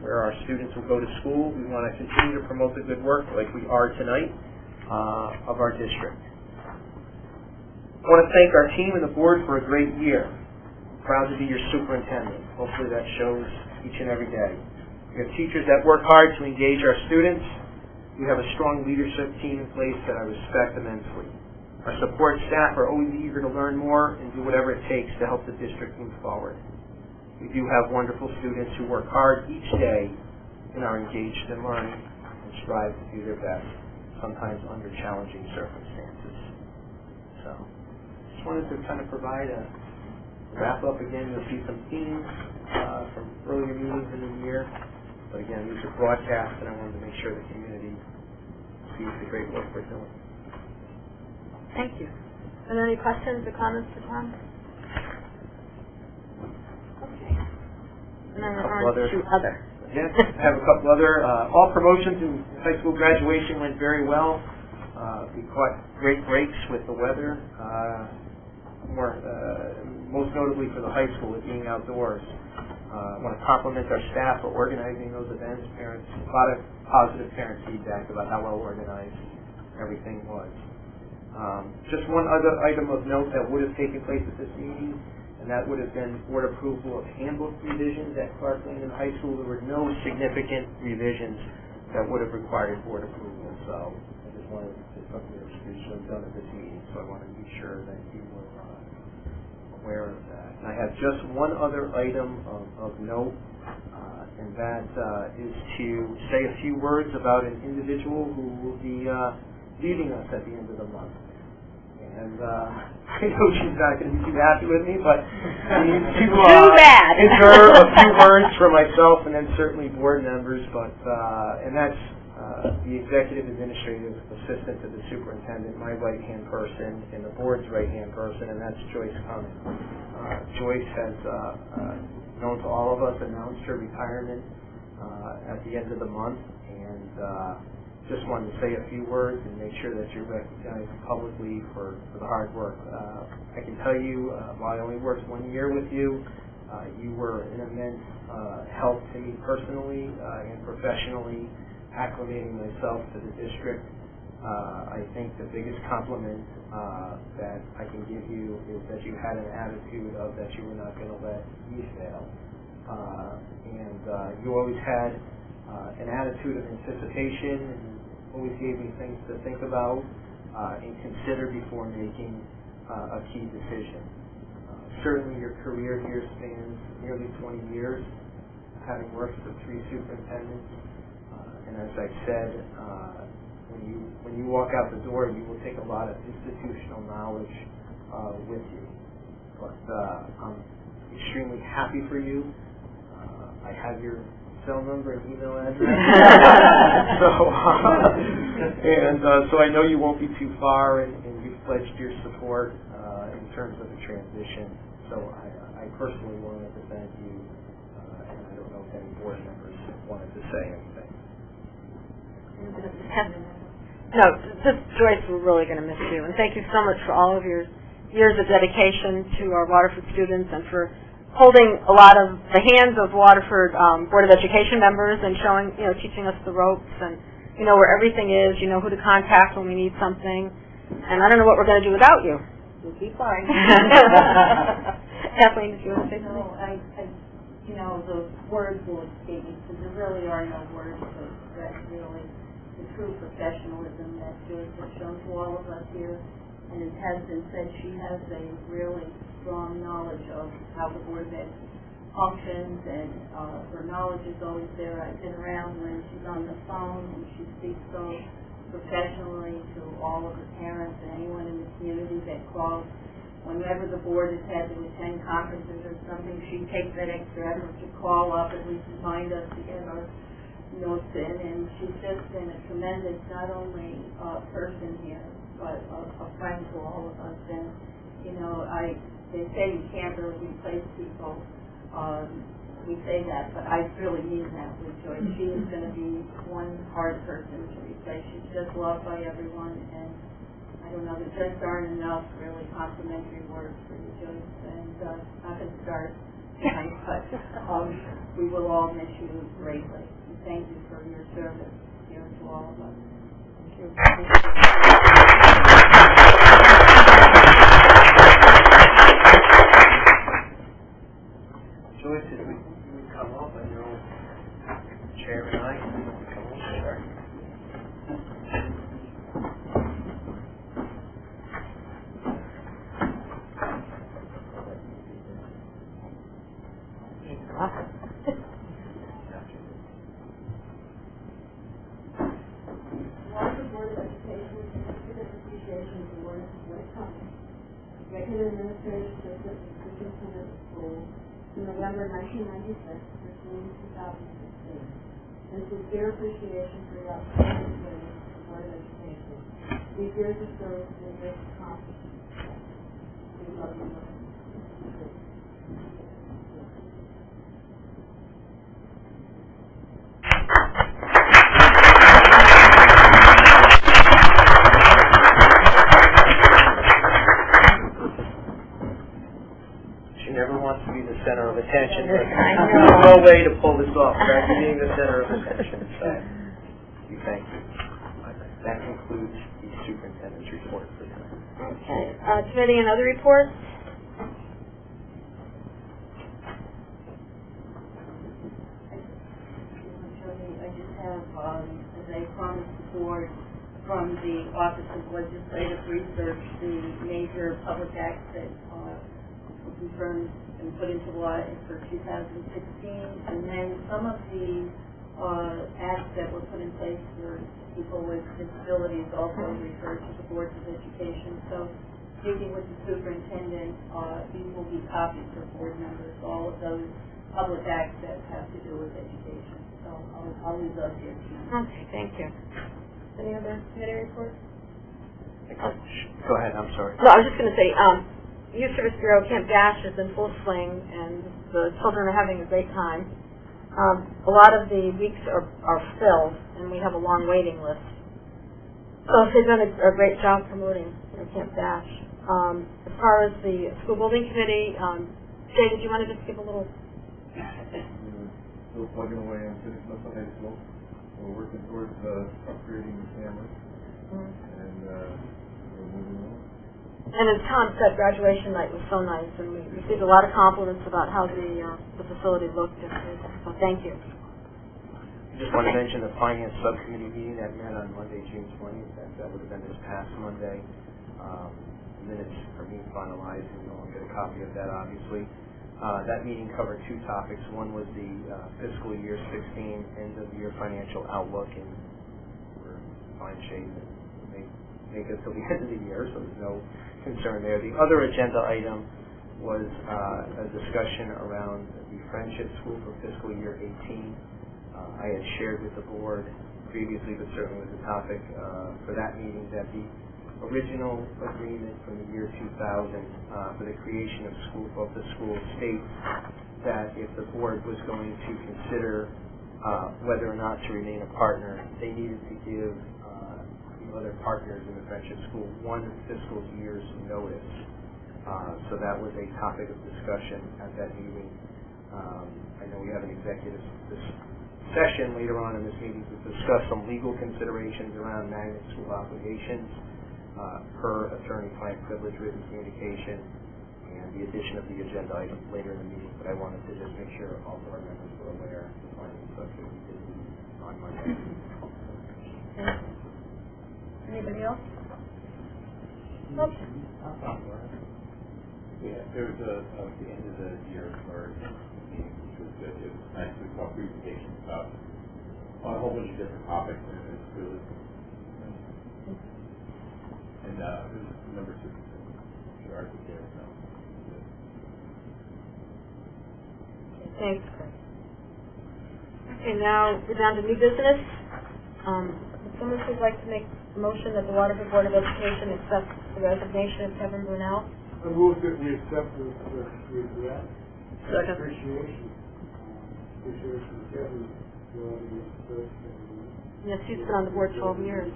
where our students will go to school. We want to continue to promote the good work like we are tonight of our district. I want to thank our team and the board for a great year. Proud to be your superintendent. Hopefully that shows each and every day. We have teachers that work hard to engage our students. We have a strong leadership team in place that I respect immensely. Our support staff are always eager to learn more and do whatever it takes to help the district move forward. We do have wonderful students who work hard each day and are engaged in learning and strive to do their best, sometimes under challenging circumstances. So, just wanted to kind of provide a wrap up again. You'll see some themes from earlier meetings in the year. But again, these are broadcasts, and I wanted to make sure the community sees the great work we're doing. Thank you. Are there any questions or comments for Tom? Okay. And then we're on to other. Yes, I have a couple other. All promotions in high school graduation went very well. We caught great breaks with the weather, most notably for the high school, it being outdoors. I want to compliment our staff for organizing those events. Parents, a lot of positive parent feedback about how well organized everything was. Just one other item of note that would have taken place at this meeting, and that would have been board approval of handbook revisions at Clark Lane High School. There were no significant revisions that would have required board approval. So I just wanted to something that was usually done at this meeting. So I want to be sure that you were aware of that. And I have just one other item of note, and that is to say a few words about an individual who will be leaving us at the end of the month. And I know she's not going to be too happy with me, but I need to endure a few words for myself and then certainly board members. But and that's the executive administrative assistant to the superintendent, my right-hand person, and the board's right-hand person, and that's Joyce Cumming. Joyce has, known to all of us, announced her retirement at the end of the month, and just wanted to say a few words and make sure that you're recognized publicly for the hard work. I can tell you, while I only worked 1 year with you, you were an immense help to me personally and professionally, acclimating myself to the district. I think the biggest compliment that I can give you is that you had an attitude of that you were not going to let me fail. And you always had an attitude of anticipation and always gave me things to think about and consider before making a key decision. Certainly your career here spans nearly 20 years, having worked for 3 superintendents. And as I said, when you walk out the door, you will take a lot of institutional knowledge with you. But I'm extremely happy for you. I have your cell number and email address. So I know you won't be too far, and you've pledged your support in terms of the transition. So I personally wanted to thank you, and I don't know if any board members wanted to say anything. No, just Joyce, we're really going to miss you, and thank you so much for all of your years of dedication to our Waterford students and for holding a lot of the hands of Waterford Board of Education members and showing, teaching us the ropes and where everything is, who to contact when we need something. And I don't know what we're going to do without you. You'll be fine. Kathleen, did you want to say something? No, those words will escape me because there really are no words to express really the true professionalism that Joyce has shown to all of us here. and it has been said she has a really strong knowledge of how the Board of Ed functions, and her knowledge is always there. I've been around when she's on the phone, and she speaks so professionally to all of the parents and anyone in the community that calls. Whenever the board has had to attend conferences or something, she takes that extra effort to call up, at least remind us to get our notes in, and she's just been a tremendous, not only person here, but a friend to all of us. And, you know, they say you can't really replace people. We say that, but I really mean that with Joyce. She is going to be one hard person to replace. She's just loved by everyone, and I don't know, there just aren't enough really complimentary words for you, Joyce, and not going to start tonight, but we will all miss you greatly. And thank you for your service here to all of us. Thank you. Joyce, if we come up and your own chair and I come over. Executive Administrative Assistant to Superintendent of Schools in November 1996 to June 2016. And sincere appreciation for your outstanding service to the Board of Education. These years of service and great accomplishments. We love you. Wants to be the center of attention. There's no way to pull this off without you being the center of attention. So, we thank you. That concludes the superintendent's report for tonight. Okay. Committee and other reports? I just have, as I promised the board, from the Office of Legislative Research, the major public acts that were confirmed and put into law for 2016, and then some of the acts that were put in place for people with disabilities also referred to the boards of education. So, speaking with the superintendent, these will be copies for board members, all of those public acts that have to do with education. So, I'll leave those here tonight. Okay, thank you. Any other committee reports? Go ahead, I'm sorry. No, I was just going to say, Youth Service Bureau Camp Dash is in full swing, and the children are having a great time. A lot of the weeks are filled, and we have a long waiting list. So they've done a great job promoting Camp Dash. As far as the school building committee, Jay, did you want to just give a little? Still plugging away on City High School. We're working towards upgrading the cameras, and we're moving on. And as Tom said, graduation night was so nice, and we received a lot of compliments about how the facility looked. So thank you. I just want to mention the Finance Subcommittee meeting that met on Monday, June 20th. That would have been this past Monday. Minutes for me finalizing. I'll get a copy of that, obviously. That meeting covered two topics. One was the fiscal year 16 end-of-year financial outlook, and we're in fine shape and make it till the end of the year, so there's no concern there. The other agenda item was a discussion around the Friendship School for fiscal year 18. I had shared with the board previously, but certainly was a topic for that meeting, that the original agreement from the year 2000 for the creation of School Focus Schools states that if the board was going to consider whether or not to remain a partner, they needed to give other partners in the Friendship School 1 fiscal year's notice. So that was a topic of discussion at that meeting. I know we have an executive session later on in this meeting to discuss some legal considerations around magnet school obligations, per attorney-client privilege written communication, and the addition of the agenda items later in the meeting. But I wanted to just make sure all board members were aware the Finance Subcommittee did meet on Monday. Anybody else? Okay. Yeah, there was at the end of the year for meeting, which was good. It was nice. We saw presentations about on a whole bunch of different topics, and it was really and it was number 6. Sure, I was there. So. Thanks. Okay, now we're down to new business. Would someone would like to make a motion that the Waterford Board of Education accepts the resignation of Kevin Brunel? I move that we accept this regret. Second. Appreciation to Kevin for all the service that he did. Yes, he's been on the board 12 years.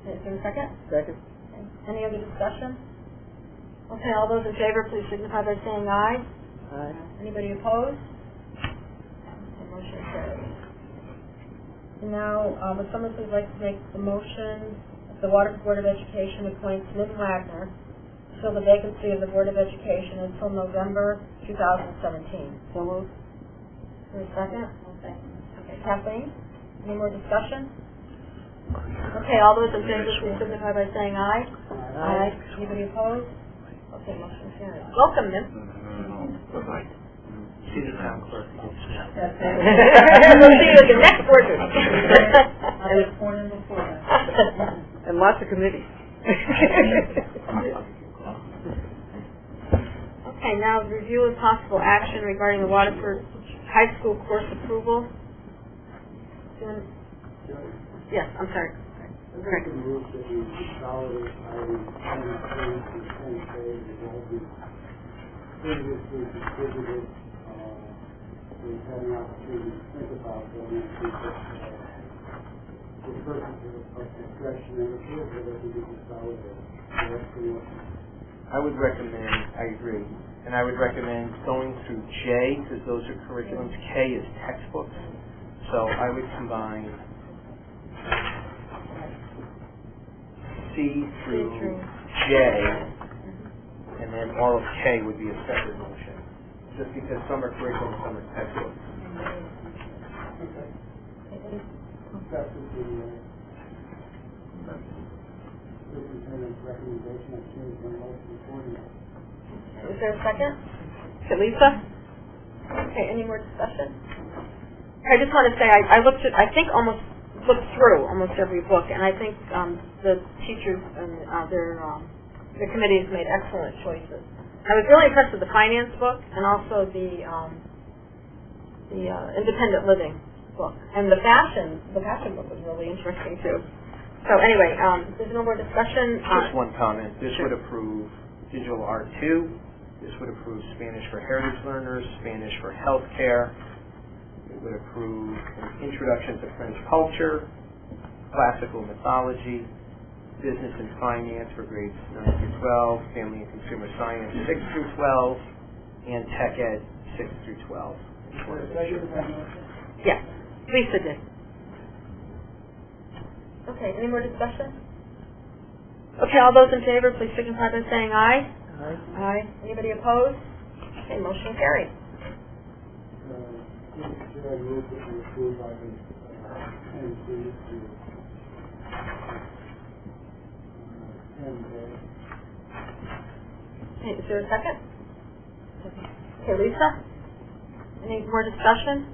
Is there a second? Second. Okay. Any other discussion? Okay, all those in favor, please signify by saying aye. Aye. Anybody opposed? Okay, motion carries. Now, would someone please like to make the motion that the Waterford Board of Education appoints Lynn Wagner to fill the vacancy of the Board of Education until November 2017. So moved. Is there a second? Okay, Kathleen? Any more discussion? Okay, all those in favor, please signify by saying aye. Aye. Anybody opposed? Okay, motion carries. Welcome, Lynn. Bye-bye. See the town clerk. We'll see you at the next board meeting. I was born in before that. And lots of committees. Okay, now review of possible action regarding the Waterford High School course approval. Yes, I'm sorry. I'd like to move that we consolidate items 10A and 10K that all be previously distributed. We've had an opportunity to think about them and think that the purpose of discretion and approval that we can consolidate. So that's the motion. I would recommend, I agree, and I would recommend going through J, because those are curriculums. K is textbooks. So I would combine C through J, and then all of K would be a separate motion, just because some are curriculum, some are textbooks. That's the superintendent's recommendation. I changed my motion accordingly. Is there a second? Okay, Lisa? Okay, any more discussion? I just want to say, I looked through almost every book, and I think the teachers and their committees made excellent choices. I was really impressed with the finance book and also the independent living book, and the fashion book was really interesting too. So anyway, there's no more discussion. Just one comment. This would approve Digital Art 2. This would approve Spanish for Heritage Learners, Spanish for Healthcare. It would approve an Introduction to French Culture, Classical Mythology, Business and Finance for grades 9 through 12, Family and Consumer Science 6 through 12, and Tech Ed 6 through 12. Yes, Lisa did. Okay, any more discussion? Okay, all those in favor, please signify by saying aye. Aye. Aye. Anybody opposed? Okay, motion carried. Mr. Chair, I move that we approve items 10C to 10A. Okay, is there a second? Okay, Lisa? Any more discussion?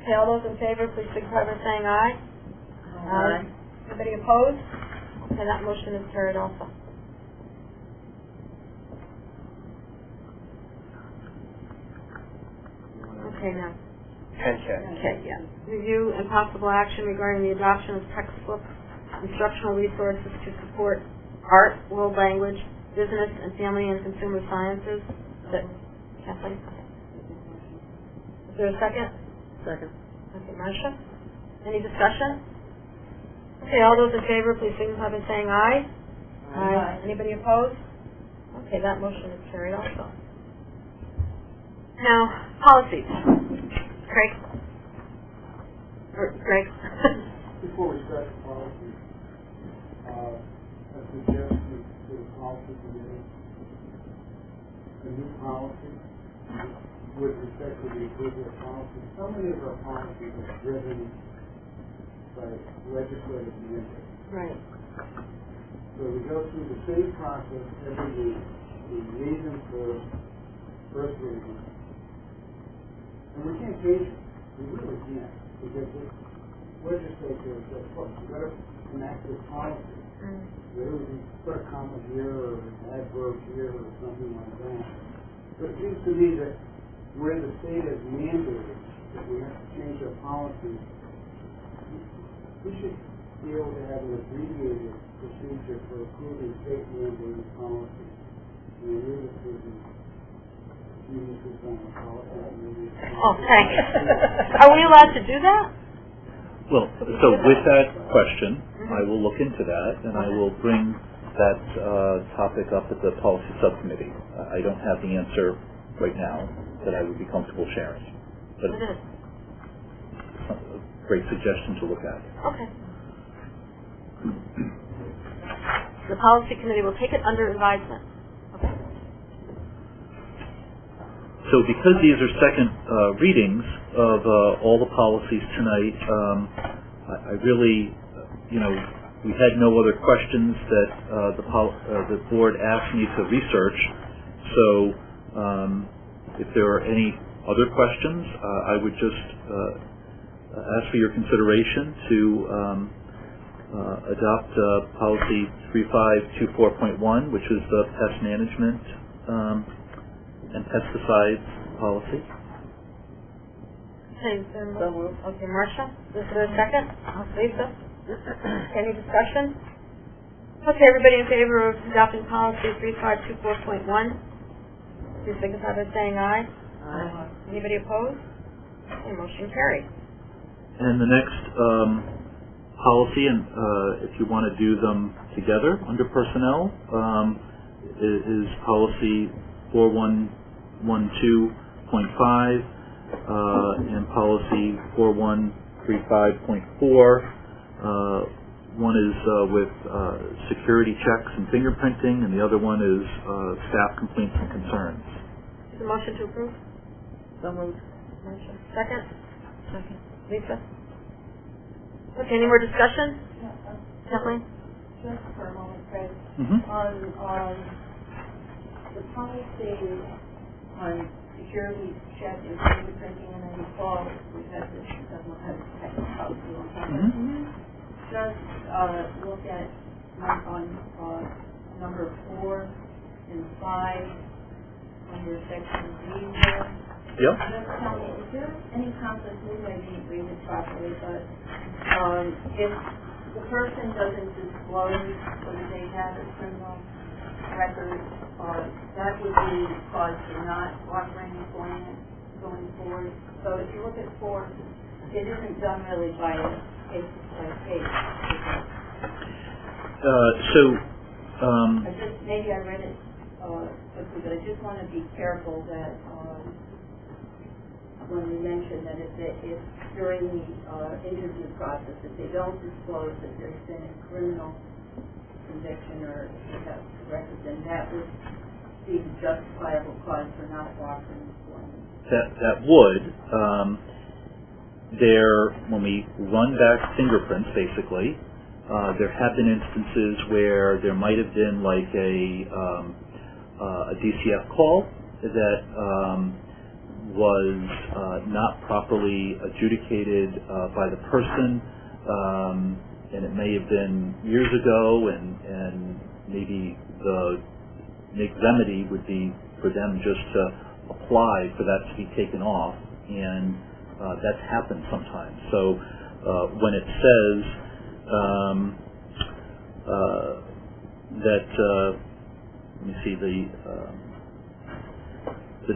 Okay, all those in favor, please signify by saying aye. Aye. Anybody opposed? Okay, that motion is carried also. Okay, now. 10K. Okay, yeah. Review and possible action regarding the adoption of textbooks, instructional resources to support art, world language, business, and family and consumer sciences. Kathleen? Okay. Is there a second? Second. Okay, Marcia? Any discussion? Okay, all those in favor, please signify by saying aye. Aye. Anybody opposed? Okay, that motion is carried also. Now, policies. Craig? Greg? Before we start the policy, a suggestion to the policy committee, a new policy with respect to the approval of policy. So many of our policies are driven by legislative mandate. Right. So we go through the same process every year. We read them for first reading. And we can't change it. We really can't. Because the legislature says, look, we've got to enact this policy. Whether we put a comma here or an adverb here or something like that. But it seems to me that where the state has mandated that we have to change our policy, we should be able to have an abbreviated procedure for approving state mandated policy. And it is approving municipal policy. Okay. Are we allowed to do that? Well, so with that question, I will look into that, and I will bring that topic up at the policy subcommittee. I don't have the answer right now that I would be comfortable sharing, but It is. it's a great suggestion to look at. Okay. The policy committee will take it under advisement. Okay. So because these are second readings of all the policies tonight, I really, we had no other questions that the board asked me to research. So if there are any other questions, I would just ask for your consideration to adopt policy 3524.1, which is the pest management and pesticides policy. Okay, okay, Marcia, is there a second? Lisa? Any discussion? Okay, everybody in favor of adopting policy 3524.1, please signify by saying aye. Aye. Anybody opposed? Okay, motion carried. And the next policy, and if you want to do them together under personnel, is policy 4112.5 and policy 4135.4. One is with security checks and fingerprinting, and the other one is staff complaints and concerns. Is the motion to approve? So moved. Motion. Second? Second. Lisa? Okay, any more discussion? Kathleen? Just for a moment, Craig. Mm-hmm. On the policy on security check and fingerprinting, and I recall we've had this, I don't know how to check the policy a long time ago. Mm-hmm. Just look at on number 4 and 5 under section D there. Yep. Just tell me, is there any conflict? Maybe I didn't read it properly, but if the person doesn't disclose whether they have a criminal record, that would be cause for not offering employment going forward. So if you look at 4, it isn't done really by case by case. Maybe I read it quickly, but I just want to be careful that when we mention that if during the interview process, if they don't disclose that there's been a criminal conviction or if they have record, then that would be the justifiable cause for not offering employment. That would. When we run back fingerprints, basically, there have been instances where there might have been like a DCF call that was not properly adjudicated by the person, and it may have been years ago, and maybe the remedy would be for them just to apply for that to be taken off, and that's happened sometimes. So when it says that, let me see, the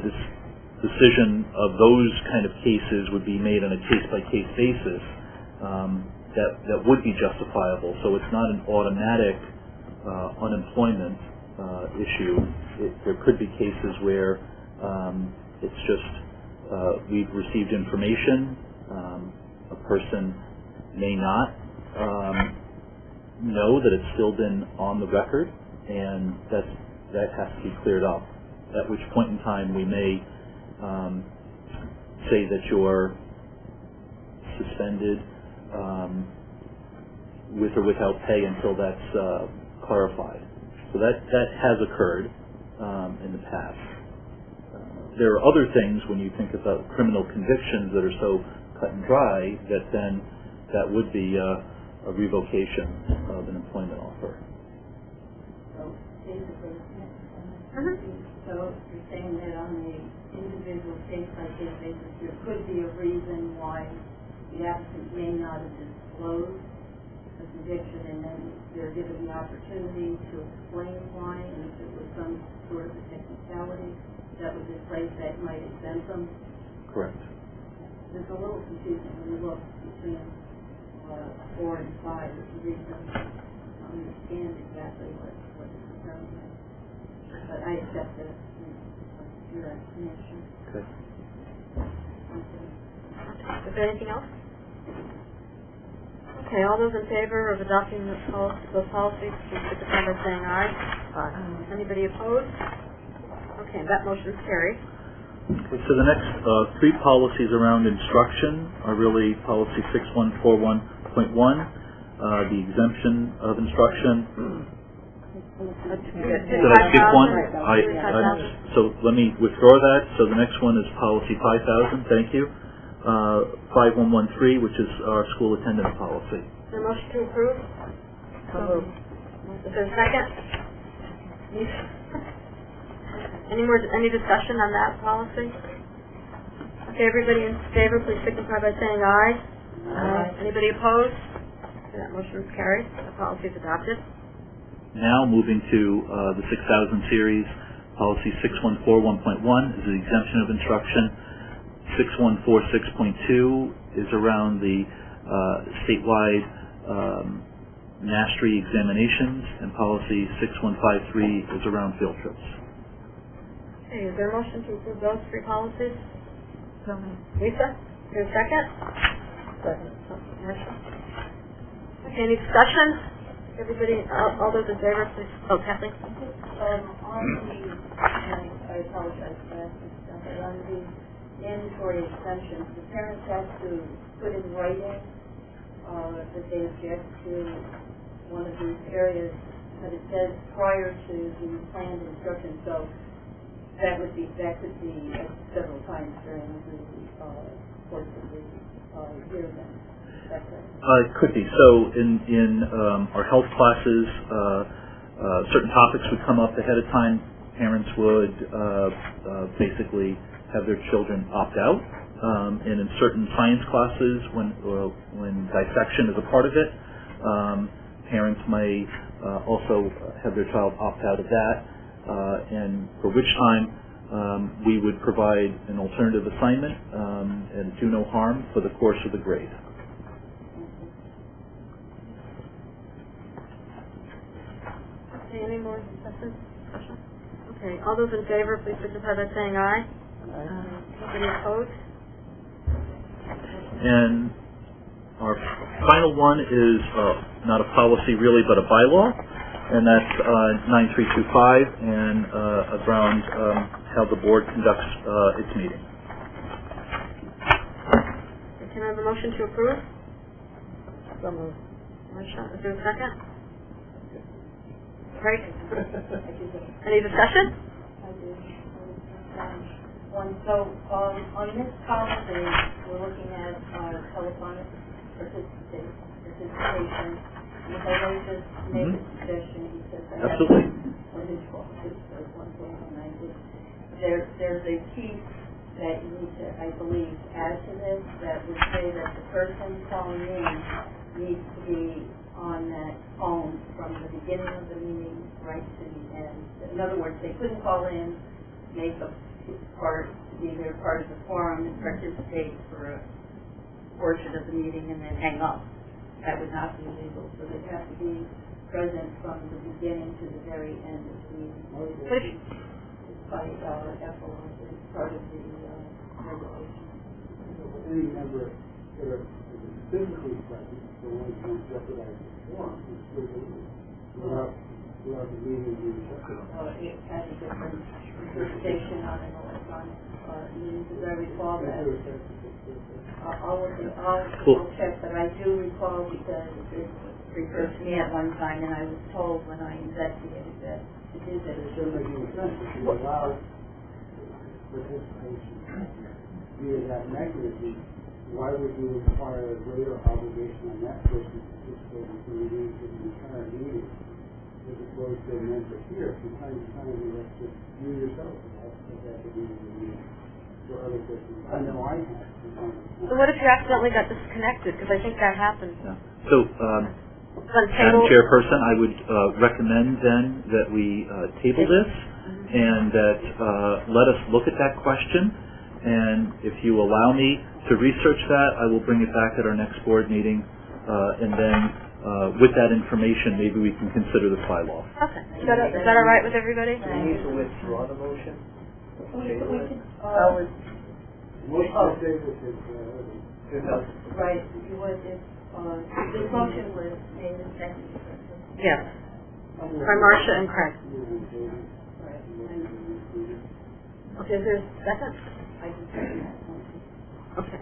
decision of those kind of cases would be made on a case-by-case basis, that would be justifiable. So it's not an automatic unemployment issue. There could be cases where it's just we've received information, a person may not know that it's still been on the record, and that has to be cleared up, at which point in time we may say that you're suspended with or without pay until that's clarified. So that has occurred in the past. There are other things when you think about criminal convictions that are so cut and dry that then that would be a revocation of an employment offer. So basically, so you're saying that on the individual case-by-case basis, there could be a reason why the applicant may not have disclosed a conviction, and then they're given the opportunity to explain why, and if it was some sort of a technicality that was in place that might exempt them. Correct. There's a little confusion when you look between 4 and 5, if you read them, understand exactly what is determined. But I accept that your explanation. Okay. Is there anything else? Okay, all those in favor of adopting those policies, please signify by saying aye. Aye. Anybody opposed? Okay, that motion is carried. Okay, so the next three policies around instruction are really policy 6141.1, the exemption of instruction. Did I skip one? So let me withdraw that. So the next one is policy 5000. Thank you. 5113, which is our school attendance policy. Is there a motion to approve? So moved. Is there a second? Any discussion on that policy? Okay, everybody in favor, please signify by saying aye. Aye. Anybody opposed? Okay, that motion is carried. The policy is adopted. Now moving to the 6000 series, policy 6141.1 is the exemption of instruction. 6146.2 is around the statewide mastery examinations, and policy 6153 is around field trips. Okay, is there a motion to approve those three policies? Lisa, is there a second? Second. Okay, any discussion? Everybody, all those in favor, please. Oh, Kathleen. On the, and I apologize for asking stuff, but on the mandatory exemptions, the parents have to put in writing that they object to one of these areas, but it says prior to the planned instruction, so that could be several times during the course of the year then. It could be. So in our health classes, certain topics would come up ahead of time. Parents would basically have their children opt out. And in certain science classes, when dissection is a part of it, parents may also have their child opt out of that. And for which time we would provide an alternative assignment and do no harm for the course of the grade. Any more discussion? Okay, all those in favor, please signify by saying aye. Anybody opposed? And our final one is not a policy really, but a bylaw, and that's 9325, and around how the board conducts its meeting. Can I have a motion to approve? So moved. Is there a second? Right. Any discussion? I do. So on this policy, we're looking at telephonic participation. If I may just make a suggestion, because I Absolutely. Have his policy, so one thing, and I did. There's a piece that you need to, I believe, add to this that would say that the person calling in needs to be on that phone from the beginning of the meeting right to the end. In other words, they couldn't call in, make a part, be there part of the forum and participate for a portion of the meeting and then hang up. That would not be legal. So they'd have to be present from the beginning to the very end of the meeting. It's by FOA, it's part of the regulation. Any member that are physically present, the ones who jeopardize the forum, is still able. throughout the meeting being separate. It has a different interpretation on an electronic means, as I recall that. I'll check, but I do recall because it referred to me at one time, and I was told when I investigated that it is that It doesn't make any sense if you allow participation via that mechanism. Why would you require a greater obligation on that person to participate in the meetings of the entire meeting as opposed to a member here? From time to time, you have to, you yourself have to be in the meeting for other persons. I know I have. So what if you accidentally got disconnected? Because I think that happens. Yeah. So, Madam Chairperson, I would recommend then that we table this and that let us look at that question. And if you allow me to research that, I will bring it back at our next board meeting. And then with that information, maybe we can consider the bylaw. Okay. Is that all right with everybody? Do you need to withdraw the motion? Most of the tables right, it was, the motion was made and seconded. Yes. By Marcia and Craig. Right. Okay, is there a second? I can second that motion. Okay.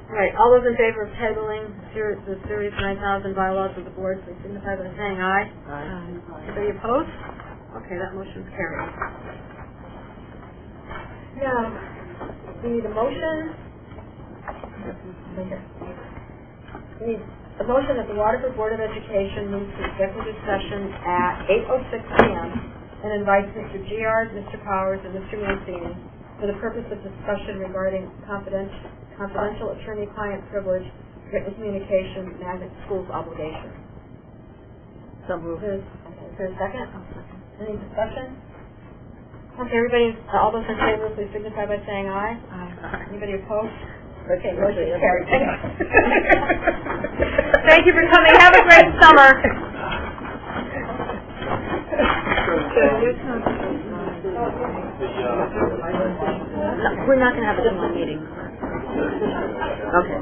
All right, all those in favor of tabling the Series 9000 bylaws of the board, please signify by saying aye. Aye. Anybody opposed? Okay, that motion's carried. Now, the motion, the motion that the Waterford Board of Education moves to executive session at 8:06 p.m. and invites Mr. Giard, Mr. Powers, and Mr. Mancini for the purpose of discussion regarding confidential attorney-client privilege, written communication, Magnet Schools obligation. So moved. Is there a second? Any discussion? Okay, everybody, all those in favor, please signify by saying aye. Aye. Anybody opposed? Okay, motion is carried. Thank you for coming. Have a great summer. No, we're not going to have a July meeting. Okay.